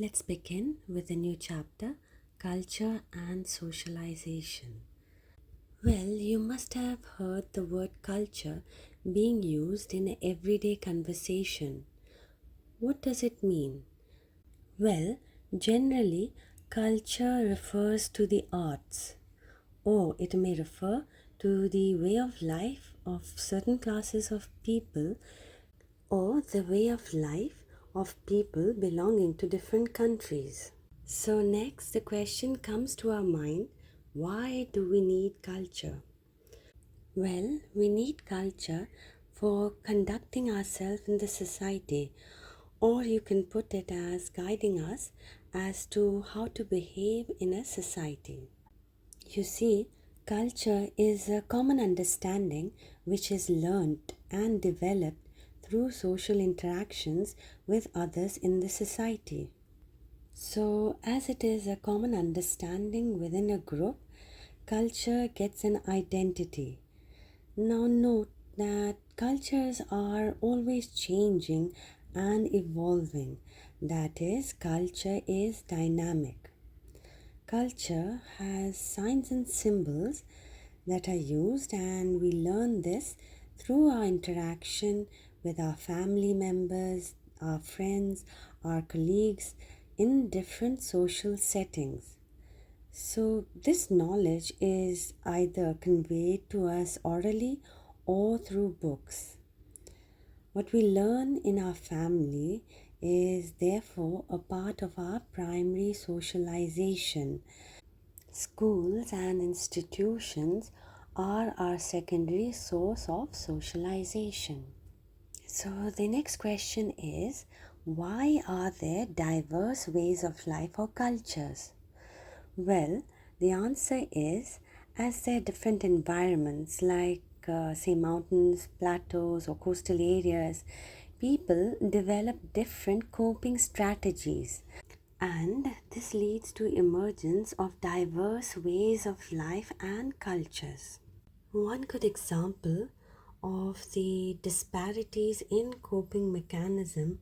Let's begin with a new chapter, Culture and Socialization. Well, you must have heard the word culture being used in everyday conversation. What does it mean? Well, generally, culture refers to the arts, or it may refer to the way of life of certain classes of people, or the way of life of people belonging to different countries. So, next, the question comes to our mind, why do we need culture? Well, we need culture for conducting ourselves in the society, or you can put it as guiding us as to how to behave in a society. You see, culture is a common understanding which is learnt and developed through social interactions with others in the society. So, as it is a common understanding within a group, culture gets an identity. Now, note that cultures are always changing and evolving. That is, culture is dynamic. Culture has signs and symbols that are used, and we learn this through our interaction with our family members, our friends, our colleagues in different social settings. So, this knowledge is either conveyed to us orally or through books. What we learn in our family is therefore a part of our primary socialization. Schools and institutions are our secondary source of socialization. So, the next question is, why are there diverse ways of life or cultures? Well, the answer is, as there are different environments like, say, mountains, plateaus, or coastal areas, people develop different coping strategies. And this leads to emergence of diverse ways of life and cultures. One good example of the disparities in coping mechanism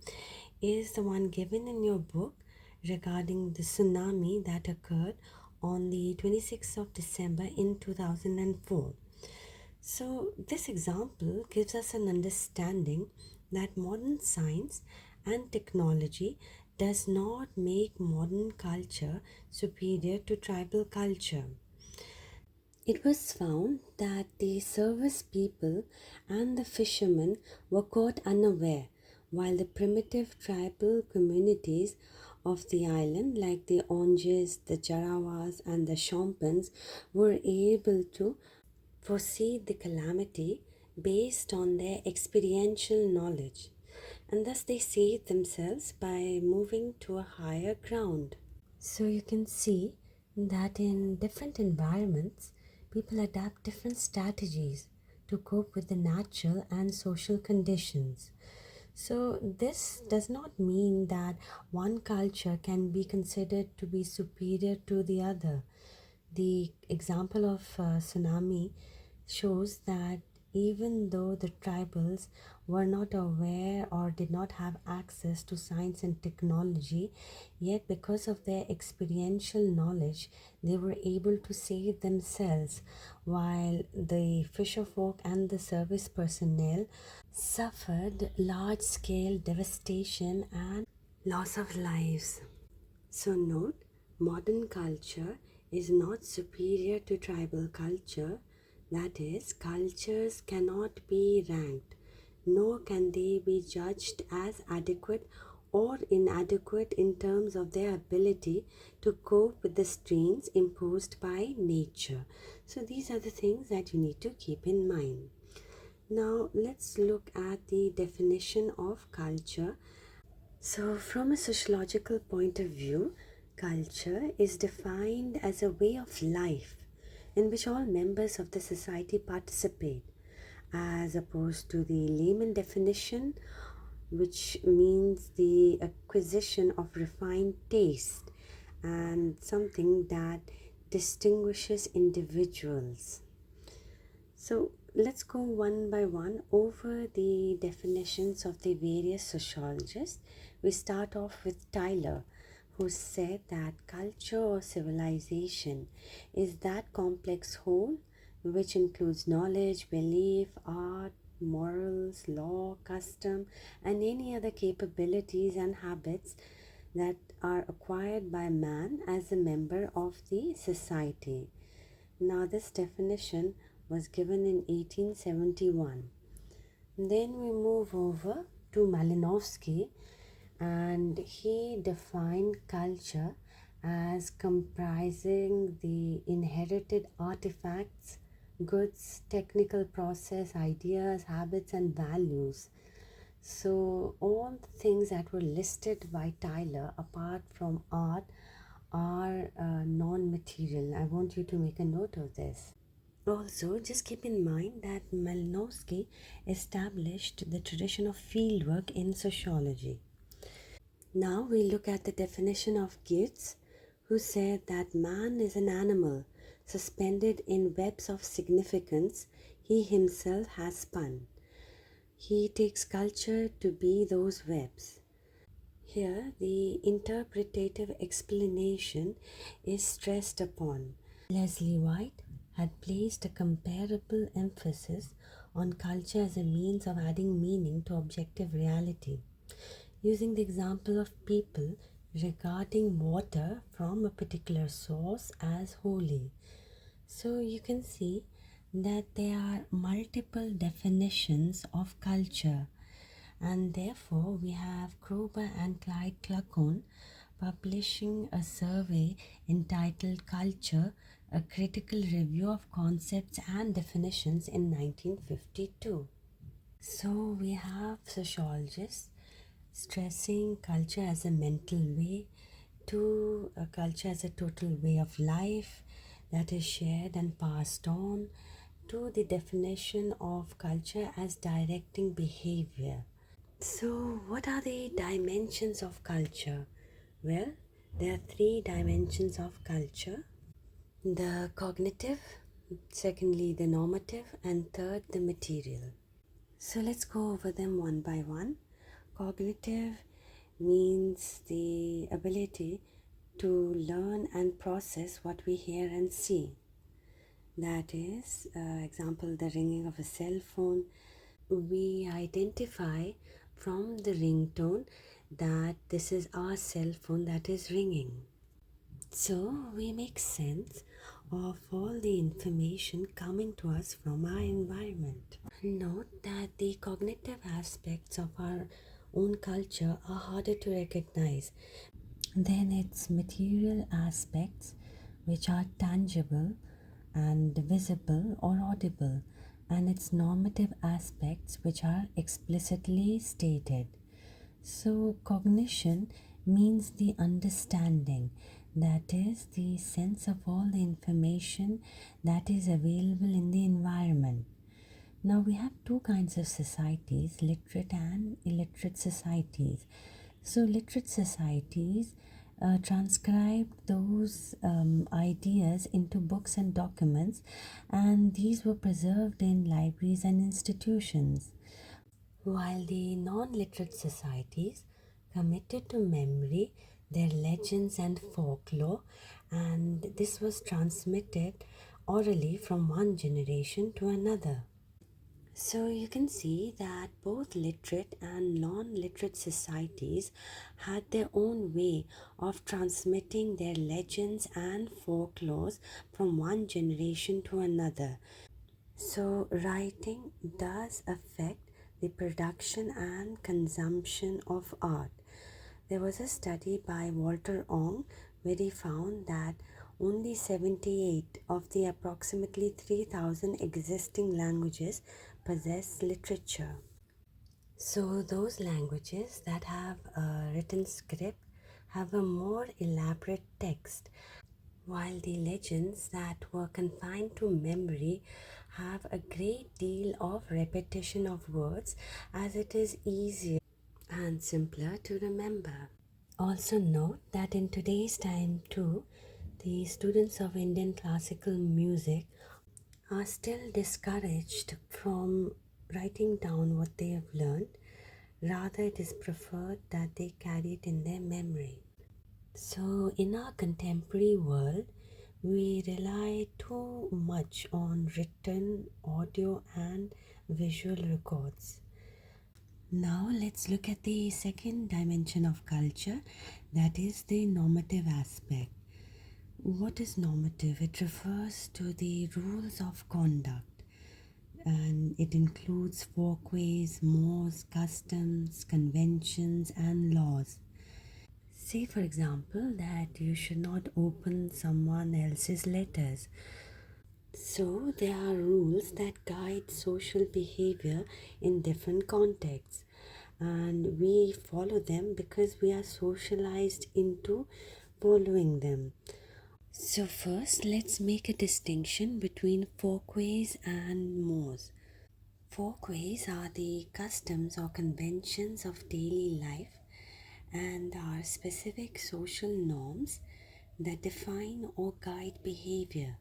is the one given in your book regarding the tsunami that occurred on the 26th of December in 2004. So, this example gives us an understanding that modern science and technology does not make modern culture superior to tribal culture. It was found that the service people and the fishermen were caught unaware, while the primitive tribal communities of the island, like the Onges, the Jarawas, and the Shompans, were able to foresee the calamity based on their experiential knowledge, and thus they saved themselves by moving to a higher ground. So you can see that in different environments, people adapt different strategies to cope with the natural and social conditions. So, this does not mean that one culture can be considered to be superior to the other. The example of tsunami shows that even though the tribals were not aware or did not have access to science and technology, yet because of their experiential knowledge, they were able to save themselves, while the fisherfolk and the service personnel suffered large scale devastation and loss of lives. So, note, modern culture is not superior to tribal culture. That is, cultures cannot be ranked, nor can they be judged as adequate or inadequate in terms of their ability to cope with the strains imposed by nature. So, these are the things that you need to keep in mind. Now, let's look at the definition of culture. So, from a sociological point of view, culture is defined as a way of life in which all members of the society participate, as opposed to the layman definition, which means the acquisition of refined taste and something that distinguishes individuals. So, let's go one by one over the definitions of the various sociologists. We start off with Tyler, who said that culture or civilization is that complex whole which includes knowledge, belief, art, morals, law, custom, and any other capabilities and habits that are acquired by man as a member of the society. Now, this definition was given in 1871. Then we move over to Malinowski, and he defined culture as comprising the inherited artifacts, goods, technical process, ideas, habits, and values. So, all the things that were listed by Tyler, apart from art, are non material. I want you to make a note of this. Also, just keep in mind that Malinowski established the tradition of fieldwork in sociology. Now we look at the definition of Geertz, who said that man is an animal suspended in webs of significance he himself has spun. He takes culture to be those webs. Here, the interpretative explanation is stressed upon. Leslie White had placed a comparable emphasis on culture as a means of adding meaning to objective reality, using the example of people regarding water from a particular source as holy. So you can see that there are multiple definitions of culture, and therefore we have Kroeber and Clyde Clucone publishing a survey entitled Culture, a Critical Review of Concepts and Definitions in 1952. So we have sociologists stressing culture as a mental way, to a culture as a total way of life that is shared and passed on, to the definition of culture as directing behavior. So, what are the dimensions of culture? Well, there are three dimensions of culture: the cognitive, secondly, the normative, and third, the material. So, let's go over them one by one. Cognitive means the ability to learn and process what we hear and see. That is, example, the ringing of a cell phone. We identify from the ringtone that this is our cell phone that is ringing. So we make sense of all the information coming to us from our environment. Note that the cognitive aspects of our own culture are harder to recognize than its material aspects, which are tangible and visible or audible, and its normative aspects, which are explicitly stated. So, cognition means the understanding, that is, the sense of all the information that is available in the environment. Now, we have two kinds of societies, literate and illiterate societies. So, literate societies transcribe those ideas into books and documents, and these were preserved in libraries and institutions, while the non-literate societies committed to memory their legends and folklore, and this was transmitted orally from one generation to another. So you can see that both literate and non-literate societies had their own way of transmitting their legends and folklores from one generation to another. So writing does affect the production and consumption of art. There was a study by Walter Ong where he found that only 78 of the approximately 3,000 existing languages possess literature. So those languages that have a written script have a more elaborate text, while the legends that were confined to memory have a great deal of repetition of words, as it is easier and simpler to remember. Also note that in today's time too, the students of Indian classical music are still discouraged from writing down what they have learned. Rather, it is preferred that they carry it in their memory. So, in our contemporary world, we rely too much on written, audio, and visual records. Now, let's look at the second dimension of culture, that is the normative aspect. What is normative? It refers to the rules of conduct, and it includes folkways, mores, customs, conventions, and laws. Say, for example, that you should not open someone else's letters. So, there are rules that guide social behavior in different contexts, and we follow them because we are socialized into following them. So, first, let's make a distinction between folkways and mores. Folkways are the customs or conventions of daily life and are specific social norms that define or guide behavior.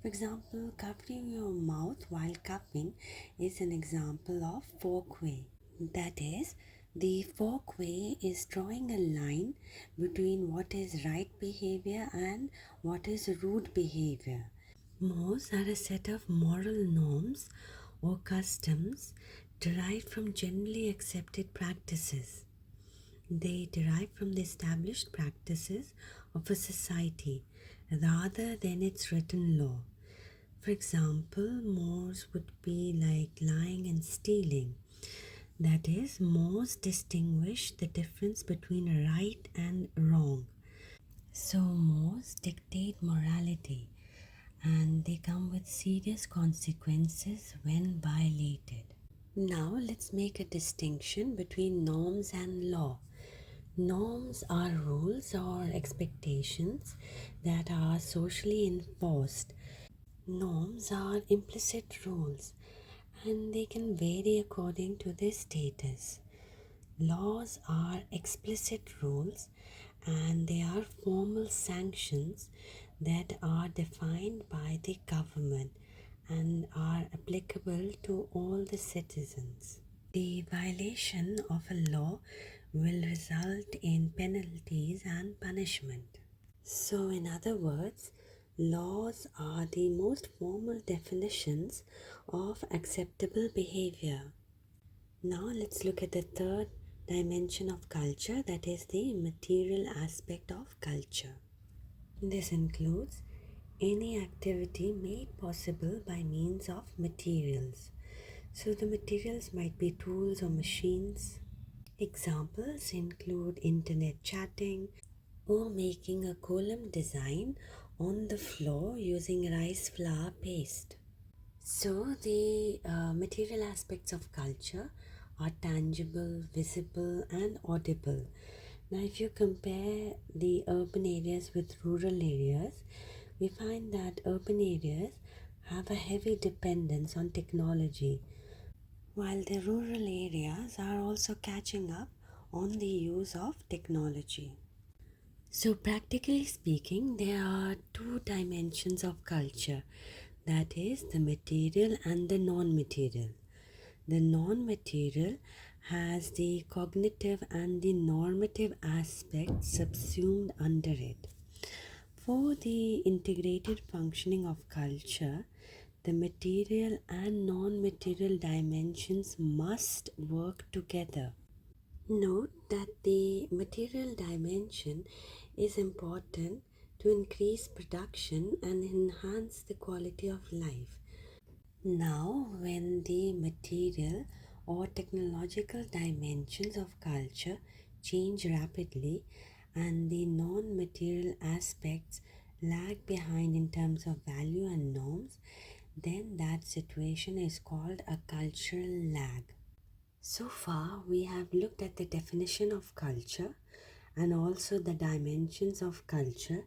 For example, covering your mouth while cupping is an example of folkway. That is, the folkway is drawing a line between what is right behavior and what is rude behavior. Mores are a set of moral norms or customs derived from generally accepted practices. They derive from the established practices of a society rather than its written law. For example, mores would be like lying and stealing. That is, mores distinguish the difference between right and wrong. So, mores dictate morality and they come with serious consequences when violated. Now, let's make a distinction between norms and law. Norms are rules or expectations that are socially enforced. Norms are implicit rules and they can vary according to their status. Laws are explicit rules and they are formal sanctions that are defined by the government and are applicable to all the citizens. The violation of a law will result in penalties and punishment. So, in other words, laws are the most formal definitions of acceptable behavior. Now, let's look at the third dimension of culture, that is the material aspect of culture. This includes any activity made possible by means of materials. So, the materials might be tools or machines. Examples include internet chatting or making a column design on the floor using rice flour paste. So, the material aspects of culture are tangible, visible, and audible. Now, if you compare the urban areas with rural areas, we find that urban areas have a heavy dependence on technology, while the rural areas are also catching up on the use of technology. So, practically speaking, there are two dimensions of culture, that is, the material and the non material. The non material has the cognitive and the normative aspects subsumed under it. For the integrated functioning of culture, the material and non material dimensions must work together. Note that the material dimension is important to increase production and enhance the quality of life. Now, when the material or technological dimensions of culture change rapidly and the non material aspects lag behind in terms of value and norms, then that situation is called a cultural lag. So far, we have looked at the definition of culture and also the dimensions of culture,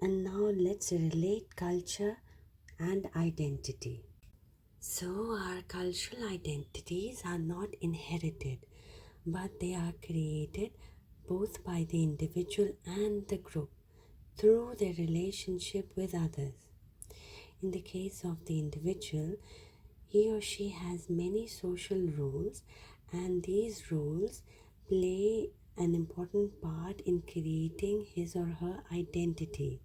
and now let's relate culture and identity. So, our cultural identities are not inherited, but they are created both by the individual and the group through their relationship with others. In the case of the individual, he or she has many social roles, and these roles play an important part in creating his or her identity.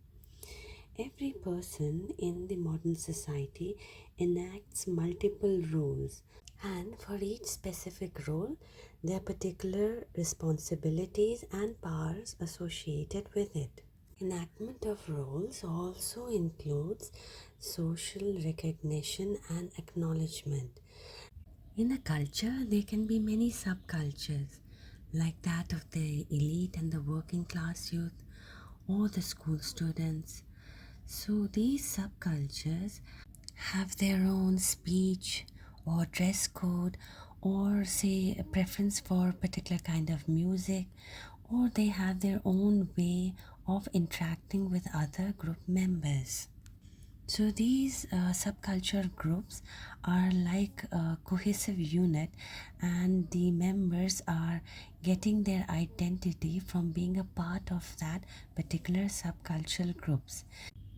Every person in the modern society enacts multiple roles, and for each specific role, there are particular responsibilities and powers associated with it. Enactment of roles also includes social recognition and acknowledgement. In a culture, there can be many subcultures, like that of the elite and the working class youth, or the school students. So, these subcultures have their own speech or dress code, or say a preference for a particular kind of music, or they have their own way of interacting with other group members. So these subculture groups are like a cohesive unit, and the members are getting their identity from being a part of that particular subcultural groups.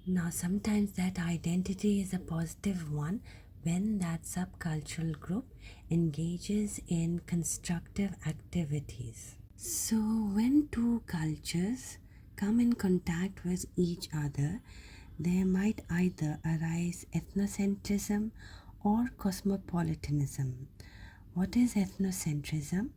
Now, sometimes that identity is a positive one when that subcultural group engages in constructive activities. So, when two cultures come in contact with each other, there might either arise ethnocentrism or cosmopolitanism. What is ethnocentrism?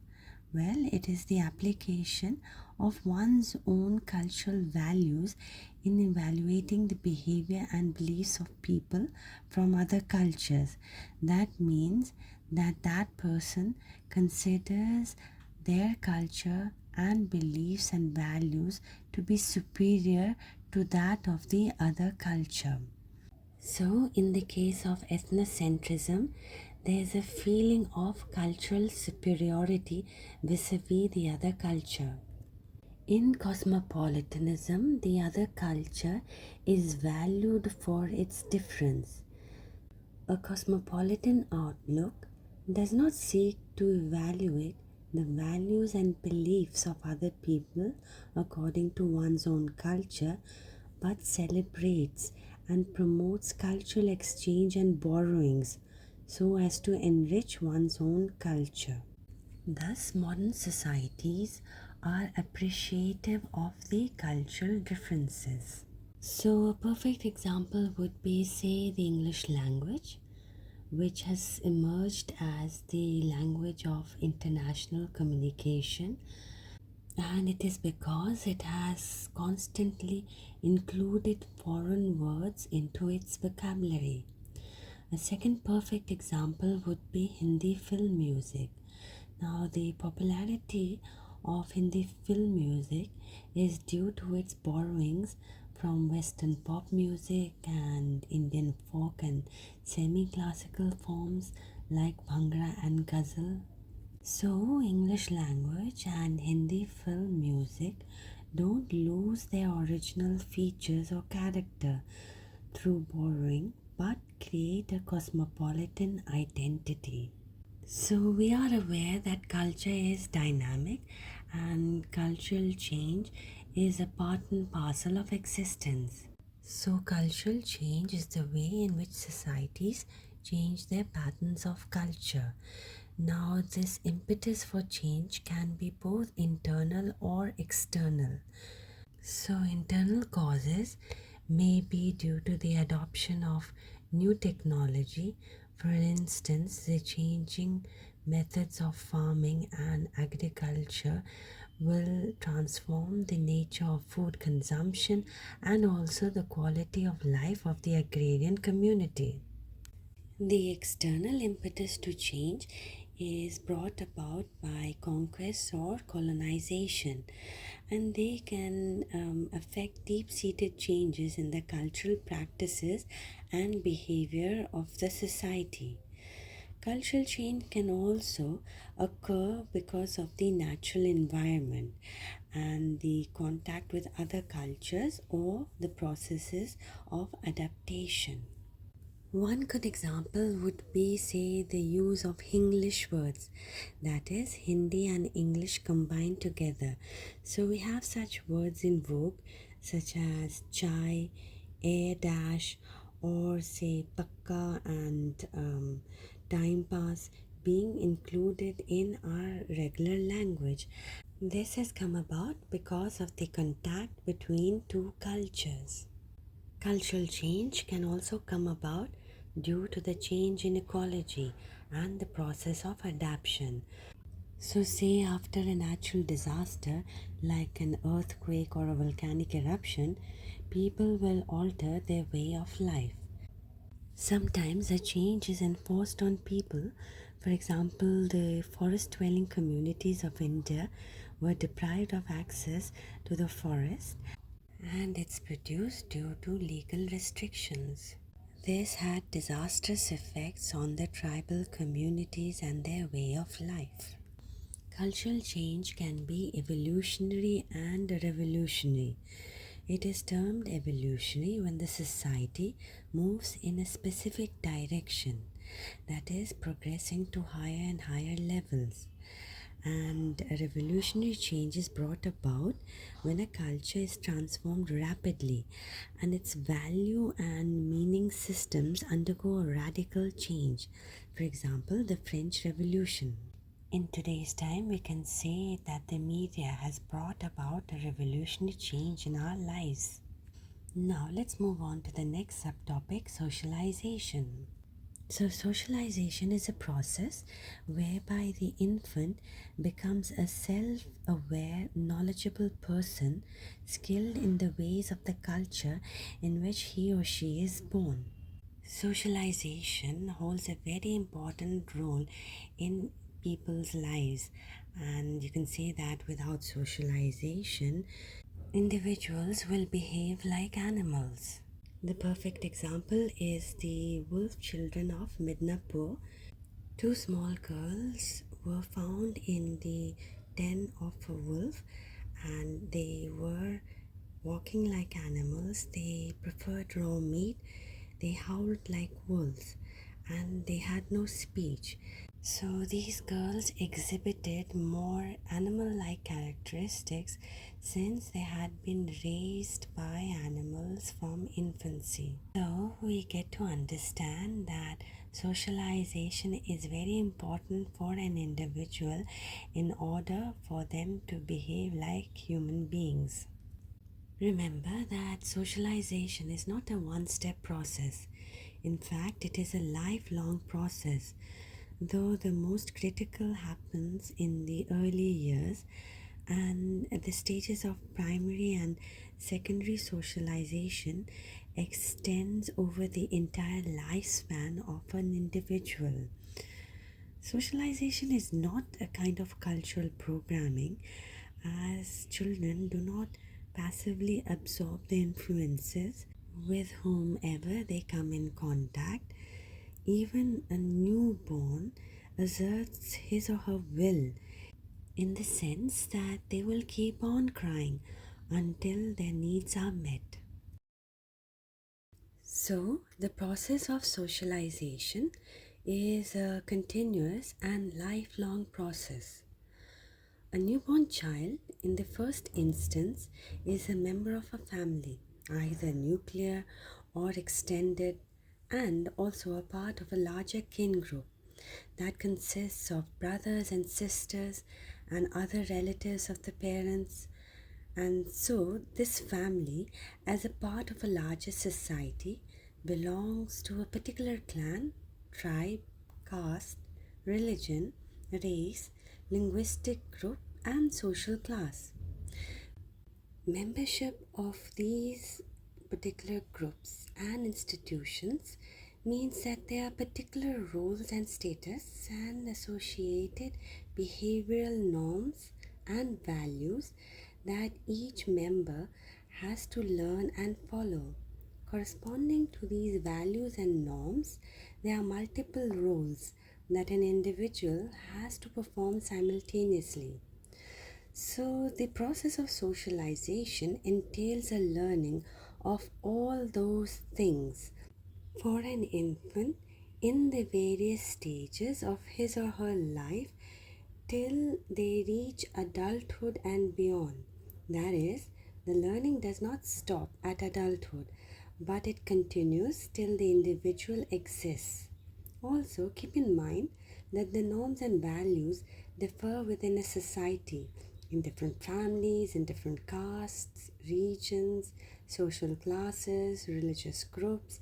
Well, it is the application of one's own cultural values in evaluating the behavior and beliefs of people from other cultures. That means that that person considers their culture and beliefs and values to be superior to that of the other culture. So, in the case of ethnocentrism, there is a feeling of cultural superiority vis a vis the other culture. In cosmopolitanism, the other culture is valued for its difference. A cosmopolitan outlook does not seek to evaluate the values and beliefs of other people according to one's own culture, but celebrates and promotes cultural exchange and borrowings so as to enrich one's own culture. Thus, modern societies are appreciative of the cultural differences. So, a perfect example would be, say, the English language, which has emerged as the language of international communication, and it is because it has constantly included foreign words into its vocabulary. A second perfect example would be Hindi film music. Now, the popularity of Hindi film music is due to its borrowings from Western pop music and Indian folk and semi-classical forms like Bhangra and Ghazal. So, English language and Hindi film music don't lose their original features or character through borrowing, but create a cosmopolitan identity. So, we are aware that culture is dynamic and cultural change is a part and parcel of existence. So, cultural change is the way in which societies change their patterns of culture. Now, this impetus for change can be both internal or external. So, internal causes may be due to the adoption of new technology, for instance, the changing methods of farming and agriculture will transform the nature of food consumption and also the quality of life of the agrarian community. The external impetus to change is brought about by conquest or colonization, and they can affect deep seated changes in the cultural practices and behavior of the society. Cultural change can also occur because of the natural environment and the contact with other cultures or the processes of adaptation. One good example would be, say, the use of Hinglish words, that is, Hindi and English combined together. So we have such words in vogue such as chai, air dash, or say pakka and time pass being included in our regular language. This has come about because of the contact between two cultures. Cultural change can also come about due to the change in ecology and the process of adaptation. So, say after a natural disaster like an earthquake or a volcanic eruption, people will alter their way of life. Sometimes a change is enforced on people. For example, the forest dwelling communities of India were deprived of access to the forest, and it's produced due to legal restrictions. This had disastrous effects on the tribal communities and their way of life. Cultural change can be evolutionary and revolutionary. It is termed evolutionary when the society moves in a specific direction, that is, progressing to higher and higher levels. And a revolutionary change is brought about when a culture is transformed rapidly and its value and meaning systems undergo a radical change. For example, the French Revolution. In today's time, we can say that the media has brought about a revolutionary change in our lives. Now, let's move on to the next subtopic, socialization. So, socialization is a process whereby the infant becomes a self aware, knowledgeable person skilled in the ways of the culture in which he or she is born. Socialization holds a very important role in people's lives, and you can say that without socialization, individuals will behave like animals. The perfect example is the wolf children of Midnapur. Two small girls were found in the den of a wolf, and they were walking like animals. They preferred raw meat, they howled like wolves, and they had no speech. So these girls exhibited more animal like characteristics since they had been raised by animals from infancy. So we get to understand that socialization is very important for an individual in order for them to behave like human beings. Remember that socialization is not a one step process. In fact, it is a lifelong process. Though the most critical happens in the early years and at the stages of primary and secondary socialization extends over the entire lifespan of an individual. Socialization is not a kind of cultural programming, as children do not passively absorb the influences with whomever they come in contact. Even a newborn asserts his or her will in the sense that they will keep on crying until their needs are met. So, the process of socialization is a continuous and lifelong process. A newborn child, in the first instance, is a member of a family, either nuclear or extended, and also a part of a larger kin group that consists of brothers and sisters and other relatives of the parents. And so, this family, as a part of a larger society, belongs to a particular clan, tribe, caste, religion, race, linguistic group, and social class. Membership of these particular groups and institutions means that there are particular roles and status and associated behavioral norms and values that each member has to learn and follow. Corresponding to these values and norms, there are multiple roles that an individual has to perform simultaneously. So, the process of socialization entails a learning of all those things for an infant in the various stages of his or her life till they reach adulthood and beyond. That is, the learning does not stop at adulthood, but it continues till the individual exists. Also, keep in mind that the norms and values differ within a society, in different families, in different castes, regions, social classes, religious groups,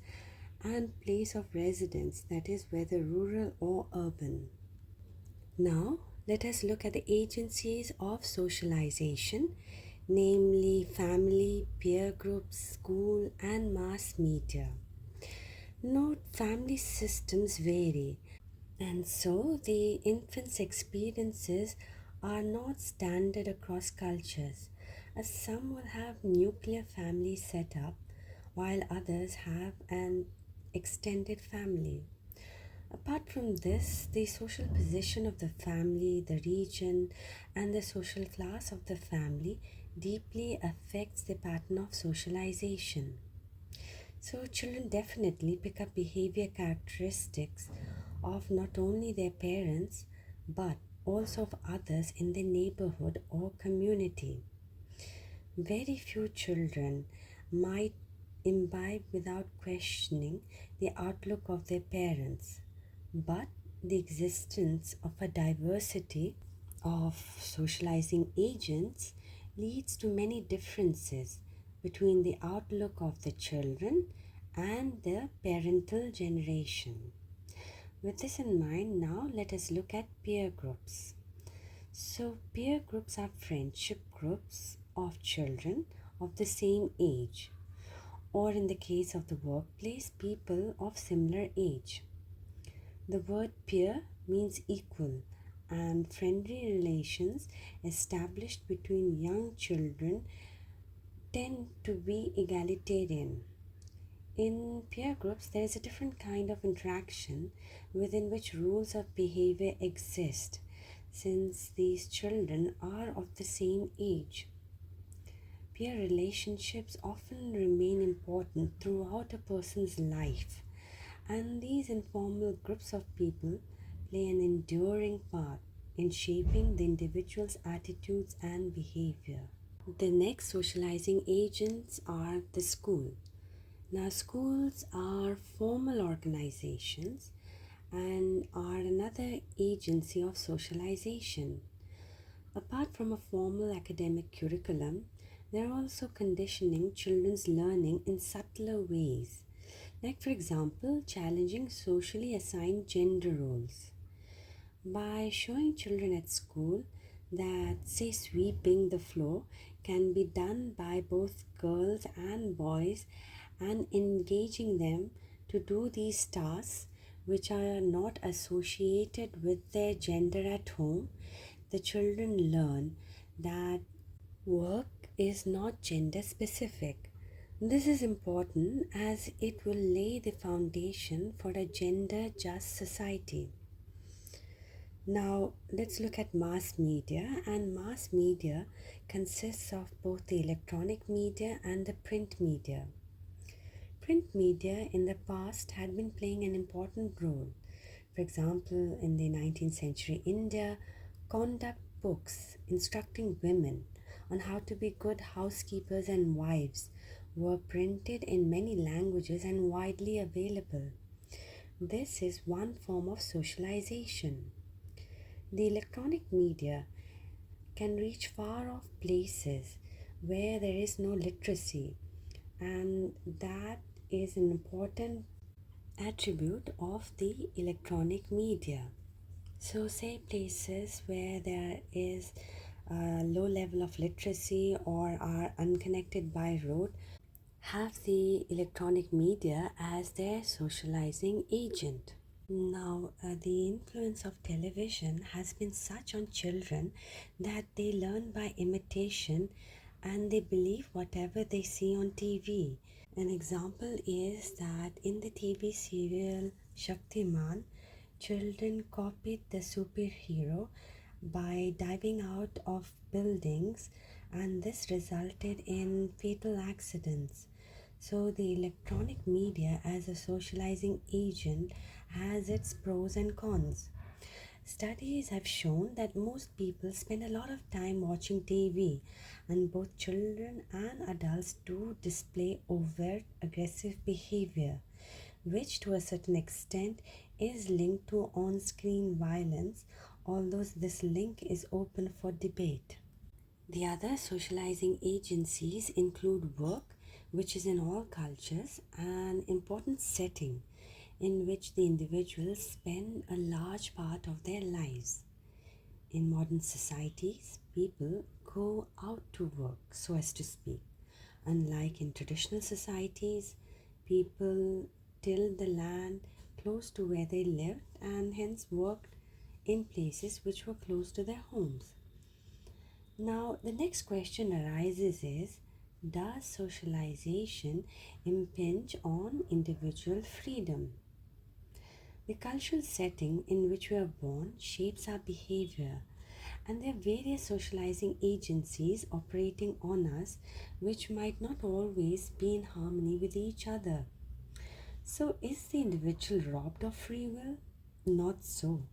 and place of residence, that is, whether rural or urban. Now, let us look at the agencies of socialization, namely family, peer groups, school, and mass media. Note family systems vary, and so the infant's experiences are not standard across cultures, as some will have nuclear family set up while others have an extended family. Apart from this, the social position of the family, the region, and the social class of the family deeply affects the pattern of socialization. So, children definitely pick up behavior characteristics of not only their parents but also of others in their neighborhood or community. Very few children might imbibe without questioning the outlook of their parents, but the existence of a diversity of socializing agents leads to many differences between the outlook of the children and the parental generation. With this in mind, now let us look at peer groups. So, peer groups are friendship groups of children of the same age, or in the case of the workplace, people of similar age. The word peer means equal, and friendly relations established between young children tend to be egalitarian. In peer groups, there is a different kind of interaction within which rules of behavior exist, since these children are of the same age. Peer relationships often remain important throughout a person's life, and these informal groups of people play an enduring part in shaping the individual's attitudes and behavior. The next socializing agents are the school. Now, schools are formal organizations and are another agency of socialization. Apart from a formal academic curriculum, they are also conditioning children's learning in subtler ways, like, for example, challenging socially assigned gender roles. By showing children at school that, say, sweeping the floor can be done by both girls and boys and engaging them to do these tasks which are not associated with their gender at home, the children learn that work is not gender specific. This is important as it will lay the foundation for a gender just society. Now, let's look at mass media, and mass media consists of both the electronic media and the print media. Print media in the past had been playing an important role. For example, in the 19th century India, conduct books instructing women on how to be good housekeepers and wives were printed in many languages and widely available. This is one form of socialization. The electronic media can reach far off places where there is no literacy, and that is an important attribute of the electronic media. So, say places where there is a low level of literacy or are unconnected by road have the electronic media as their socializing agent. Now, the influence of television has been such on children that they learn by imitation and they believe whatever they see on TV. An example is that in the TV serial Shaktiman, children copied the superhero by diving out of buildings, and this resulted in fatal accidents. So, the electronic media as a socializing agent has its pros and cons. Studies have shown that most people spend a lot of time watching TV, and both children and adults do display overt aggressive behavior, which to a certain extent is linked to on screen violence, although this link is open for debate. The other socializing agencies include work, which is in all cultures an important setting in which the individuals spend a large part of their lives. In modern societies, people go out to work, so as to speak. Unlike in traditional societies, people tilled the land close to where they lived and hence worked in places which were close to their homes. Now, the next question arises is, does socialization impinge on individual freedom? The cultural setting in which we are born shapes our behavior, and there are various socializing agencies operating on us which might not always be in harmony with each other. So, is the individual robbed of free will? Not so,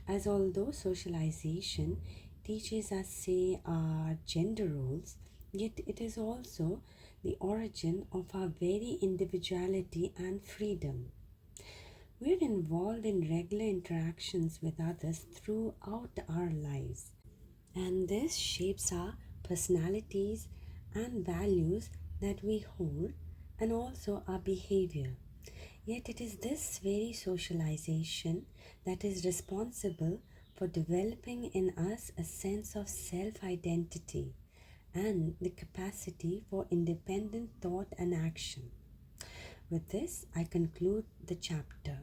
as although socialization teaches us, say, our gender roles, yet it is also the origin of our very individuality and freedom. We're involved in regular interactions with others throughout our lives, and this shapes our personalities and values that we hold, and also our behavior. Yet it is this very socialization that is responsible for developing in us a sense of self identity and the capacity for independent thought and action. With this, I conclude the chapter.